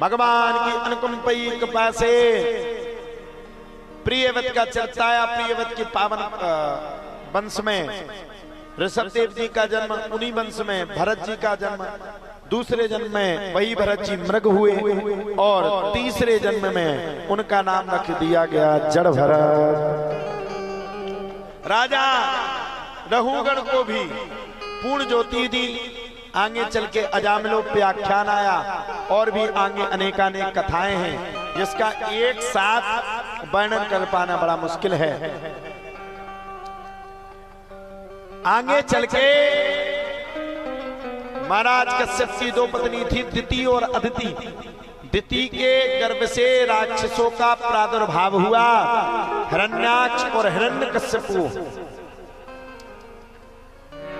भगवान की अनुकंपी कृपा से प्रियव्रत का चर्चा आया। प्रियव्रत के पावन वंश में ऋषभदेव जी का जन्म, उन्हीं वंश में भरत जी का जन्म, दूसरे जन्म में वही भरत जी मृग हुए और तीसरे जन्म में उनका नाम रख दिया गया जड़ भरत। राजा रघुगण को भी पूर्ण ज्योति दी। आगे चल के अजामिलोपाख्यान आया और भी आगे अनेकानेक कथाएं हैं जिसका एक साथ वर्णन कर पाना बड़ा मुश्किल है। आगे चल के महाराज कश्यप की दो पत्नी थी, दिति और अदिति। दिति के गर्भ से राक्षसों का प्रादुर्भाव हुआ। हिरण्याक्ष और हिरण्यकश्यपु,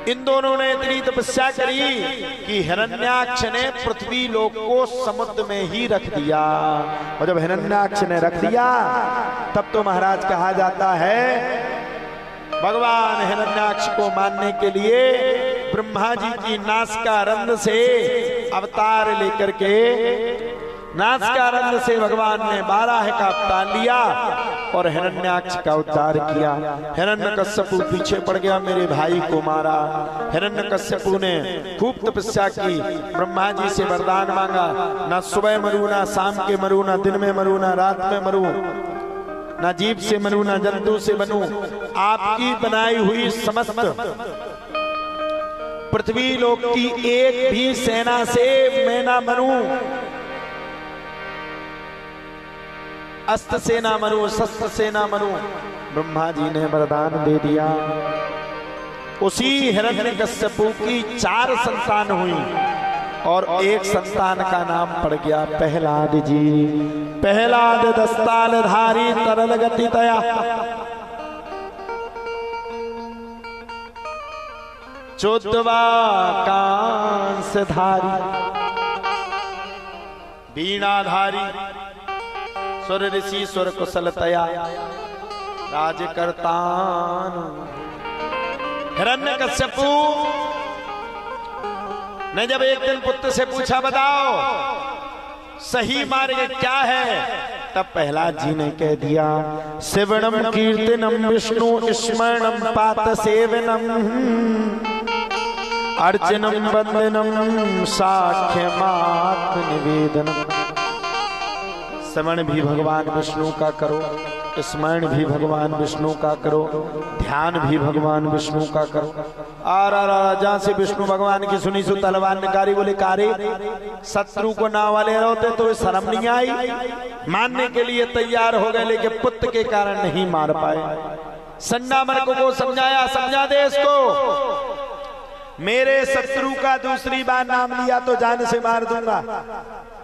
इन दोनों ने इतनी तपस्या करी कि हिरण्याक्ष ने पृथ्वी लोक को समुद्र में ही रख दिया। और जब हिरण्याक्ष ने रख दिया तब तो महाराज कहा जाता है भगवान हिरण्याक्ष को मारने के लिए ब्रह्मा जी की नासिकारंध्र से अवतार लेकर के नासिकारंध्र से भगवान ने बाराह का अवतार लिया और हिरण्याक्ष का उद्धार किया। हिरण्यकश्यपु पीछे पड़ गया, मेरे भाई को मारा। हिरण्यकश्यपु ने खूब तपस्या की, ब्रह्मा जी से वरदान मांगा, ना सुबह मरू, ना शाम के मरू, ना दिन में मरू, ना रात में मरू, ना जीव से मरू, ना जंतु से बनू, आपकी बनाई हुई समस्त पृथ्वी लोक की एक भी सेना से मैं ना मरूं, अस्त्र से ना मरूं, शस्त्र से ना मरूं। ब्रह्मा जी ने वरदान दे दिया। उसी हिरण्यकश्यपु की 4 संतान हुई और एक संतान का नाम पड़ गया प्रहलाद जी। प्रहलाद दस्ताल धारी तरल गति तया, चौदवा कांस धारी, वीणाधारी, सुर ऋषि सुर कुशल तया, राजकर्तान। हिरण्यकश्यपु ने जब एक दिन पुत्र से पूछा बताओ सही मार्ग क्या है, तब प्रहलाद जी ने कह दिया शिवणम कीर्तनम विष्णु स्मरणम पात सेवनम अर्चनम वंदनम साख्यमात्म निवेदनम। श्रवण भी भगवान विष्णु का करो, स्मरण भी भगवान विष्णु का करो, ध्यान भी भगवान विष्णु का करो। और राजा से विष्णु भगवान की सुनी सु तलवार निकारी, बोले कारे शत्रु को ना वाले रहते तो शर्म नहीं आई, मानने के लिए तैयार हो गए लेकिन पुत्र के कारण नहीं मार पाए। सन्ना मर्क को समझाया, समझा दे इसको, मेरे शत्रु का दूसरी बार नाम लिया तो जान से मार दूंगा।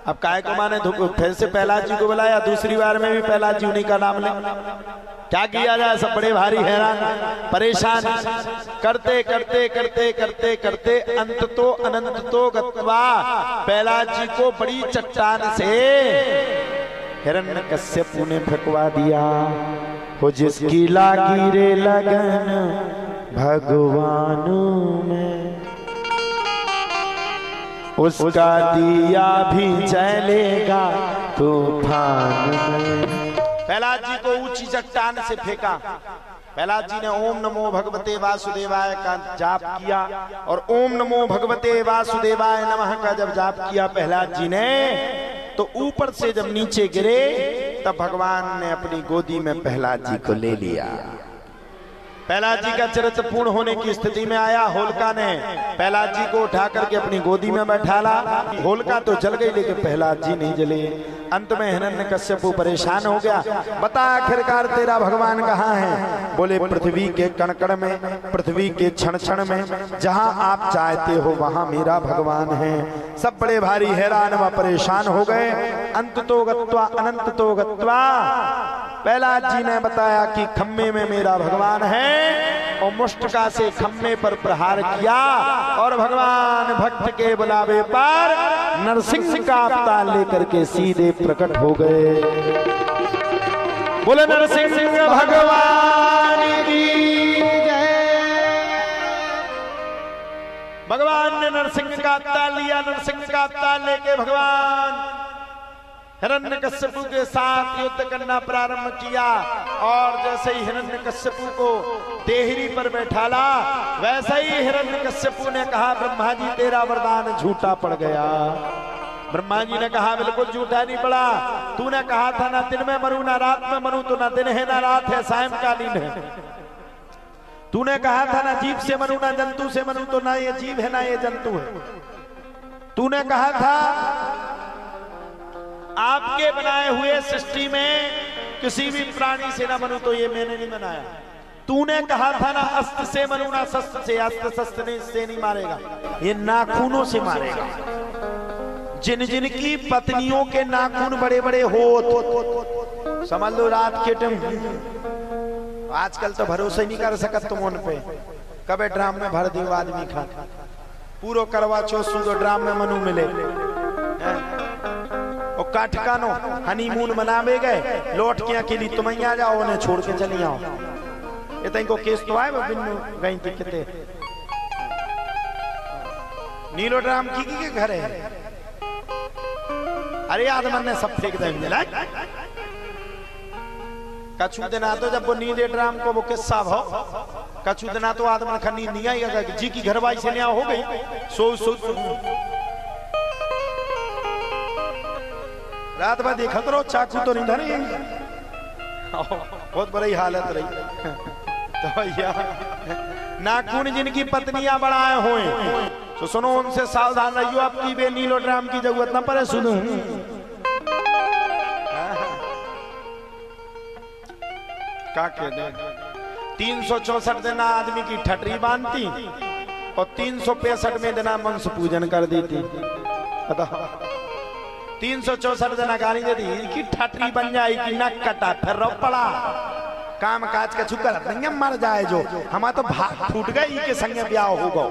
अब काय को माने फिर से प्रहलाद जी को बुलाया, दूसरी बार में भी प्रहलाद जी उन्हीं का नाम ले। क्या किया जाए, सब बड़े भारी हैरान परेशान, करते करते करते करते करते अंत तो अनंत तो गत्वा प्रहलाद जी को बड़ी चट्टान से हिरण्यकश्यपु ने फेंकवा दिया। हो जिसकी लागी रे लगन भगवानू में, उसका दिया भी जलेगा तूफान में। प्रहलाद जी को ऊंची चट्टान से फेंका। प्रहलाद जी ने ओम नमो भगवते वासुदेवाय का जाप किया और ओम नमो भगवते वासुदेवाय नमः का जब जाप किया प्रहलाद जी ने, तो ऊपर से जब नीचे गिरे तब भगवान ने अपनी गोदी में प्रहलाद जी को ले लिया। प्रहलाद जी का चरित्र पूर्ण होने की स्थिति में आया। होलिका ने प्रहलाद जी को उठा करके अपनी गोदी में बैठाला। होलिका तो जल गई लेकिन प्रहलाद जी नहीं जले। अंत में हिरण्यकश्यपु परेशान हो गया, बता आखिरकार तेरा भगवान कहाँ है? बोले पृथ्वी के कण कण में, पृथ्वी के क्षण क्षण में, जहाँ आप चाहते हो वहाँ मेरा भगवान है। सब बड़े भारी हैरान व परेशान हो गए। अंत तो गत्वा अनंत तो गत्वा प्रहलाद जी ने बताया कि खम्मे में मेरा भगवान है और मुष्टिका से खम्मे पर प्रहार किया और भगवान भक्त के बुलावे पर नरसिंह का अवतार लेकर के सीधे प्रकट हो गए। बोले नरसिंह भगवान की जय। भगवान ने नरसिंह का अवतार लिया। नरसिंह का अवतार लेके भगवान हिरण्यकश्यपु के साथ युद्ध करना प्रारंभ किया और जैसे ही हिरण्यकश्यपु को देहरी पर बैठाला वैसे ही हिरण्यकश्यपु ने कहा ब्रह्मा जी तेरा वरदान झूठा पड़ गया। ब्रह्मा जी ने कहा बिल्कुल झूठा नहीं पड़ा, तूने कहा था ना दिन में मरू ना रात में मरू, तो ना दिन है ना रात है, सायंकालीन है। तूने कहा था ना जीव से मरू ना जंतु से मरू, तो ना ये जीव है ना ये जंतु है। तूने कहा था आपके बनाए हुए सृष्टि में किसी भी प्राणी से ना मरू, तो ये मैंने नहीं बनाया। तूने कहा था ना अस्त्र से मरू ना शस्त्र से, अस्त्र शस्त्र से नहीं मारेगा, ये नाखूनों से मारेगा। जिन जिन की पत्नियों के नाखून बड़े बड़े हो समझ लो रात के टाइम, आजकल तो भरोसा ही नहीं कर सकत तुम उन पे, कबे ड्राम में भर दियो आदमी खा, पूरो करवा चौथ सुधो ड्राम में मनु मिले। और काठकानो हनीमून मनावे गए, लौट के अकेली तुम आ जाओ, उन्हें छोड़ के चली आओ। ये तो इनको केस तो आए बिन्नू गई थी कितने नीलो ड्राम की के घर है। अरे आदमन ने सब फेंक देंगे। कछु दिना तो जब वो नीले ड्राम को वो किस्सा भाव, कछु दिना तो आदमन खनी नहीं आई, अगर जी की घरवाई से न्याय हो गई सो रात भर देखा तो चाकू तो नहीं धरे, बहुत बड़ी हालत रही। तो भैया नाखून जिनकी पत्नियां बढ़ाए हुए तो सुनो उनसे सावधान रहियो, आपकी बे नीलो ड्राम की जरूरत ना पड़े। सुनो क्या कहते 364 दिन आदमी की ठटरी बांधती और 365 में दिन वंश पूजन कर देती। बताओ 364 दिन गाली देती कि ठटरी बन जाएगी, नक कटा फिर रो पड़ा, काम काज का छुकर नहीं मर जाए जो, हमारा तो भाग फूट गई के संगे ब्याह होगा।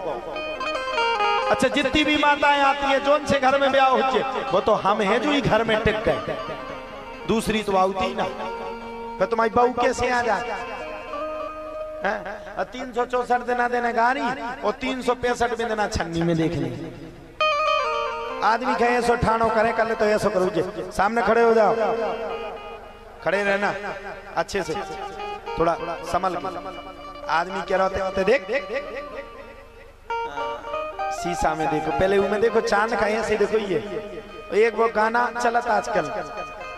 अच्छा जितनी भी माताएं आती है जो उनसे घर में ब्याह होचे वो तो हम हैं जो ही घर में टिक गए, दूसरी तो आती ना, फिर तुम्हारी बहू कैसे आ जाती। 364 दिन देना गारी और 365 में देना छन्नी में देख ली। आदमी कहे ऐसो ठानो करे कर ले तो ऐसो करो, सामने खड़े हो जाओ, खड़े रहना अच्छे से, थोड़ा संभल के। आदमी क्या रहते होते देख शीशा में देखो, पहले में देखो चांद का ऐसे देखो। ये एक वो गाना चलता आजकल,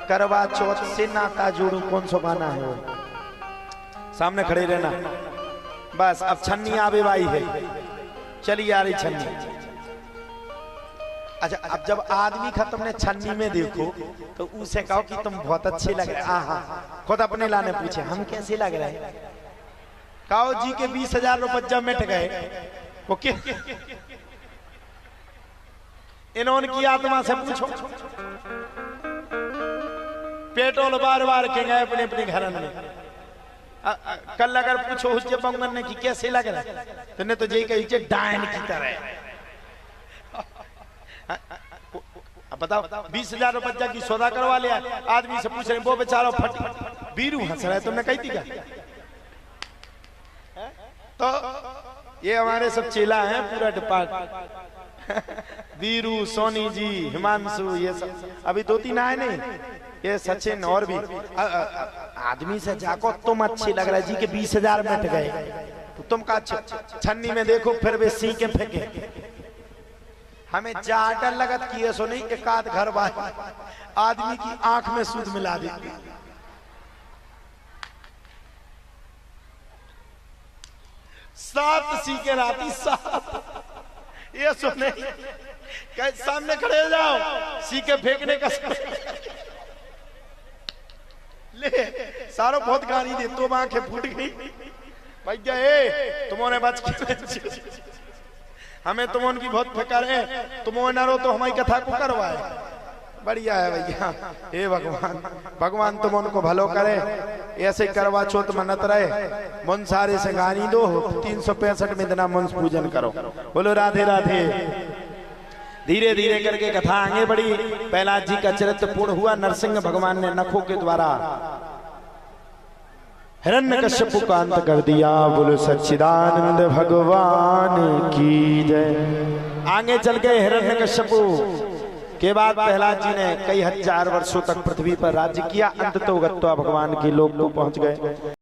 करवा चौथ से नाता जोड़ू, कौन सा गाना है वो, सामने खड़े रहना बस। अब छन्नी आवे भाई है, चली आ रही छन्नी। अच्छा अब जब आदमी का तुमने छन्नी में देखो तो उसे कहो कि तुम बहुत अच्छे लग रहे। हाँ खुद अपने लाने पूछे हम कैसे लग रहे हैं, कहो जी के 20,000 रुपये जब मिट गए वो क्या, इन्होंने की आत्मा से पूछो। पेट्रोल बार बार के गए अपने अपने घर में। कल अगर पूछो उसके बंगन ने कि कैसे लग रहा है तो ने तो जे कही डायन की तरह। अब बताओ 20,000 रुपया की सौदा करवा लिया, आदमी से पूछ रहे वो बेचारा फटी बीरू हंस रहा है, तुमने कही थी क्या। तो ये हमारे सब चेला हैं पूरा डिपार्ट, बीरू सोनी जी हिमांशु ये सब अभी 2-3 आए नहीं, ये सचिन और भी। आदमी से जाको तुम अच्छी लग रहा है जी के 20,000 मिट गए तो तुम का छन्नी में देखो फिर वे सी के फेंके। हमें जाटर लगत किए सो नहीं, एक आध घर वाले आदमी की आंख में सूद मिला दी। सात सीखे राती सात, ये सुने सामने खड़े हो जाओ, सीखे फेंकने का ले सारो बहुत गाली दे, तो आंखें फूट गई भैया। तुम्हारे बच के हमें तुम उनकी बहुत फिक्र है, तुम न रो तो हमारी कथा को करवाए। बढ़िया है भैया, हे भगवान, भगवान तुम उनको भलो करे, ऐसे करवा चौथ मनत रहे, मन सारे से गानी दो, 365 में दिन मंस पूजन करो। बोलो राधे राधे। धीरे धीरे करके कथा आगे बढ़ी। प्रहलाद जी का चरित्र पूर्ण हुआ। नरसिंह भगवान ने नखों के द्वारा हिरण्यकश्यप का अंत कर दिया। बोलो सच्चिदानंद भगवान की जय। आगे चल के हिरण्यकश्यप के बाद प्रहलाद जी ने कई हजार वर्षों तक पृथ्वी पर राज्य किया, अंत तो गत्वा भगवान के लोक को पहुंच गए।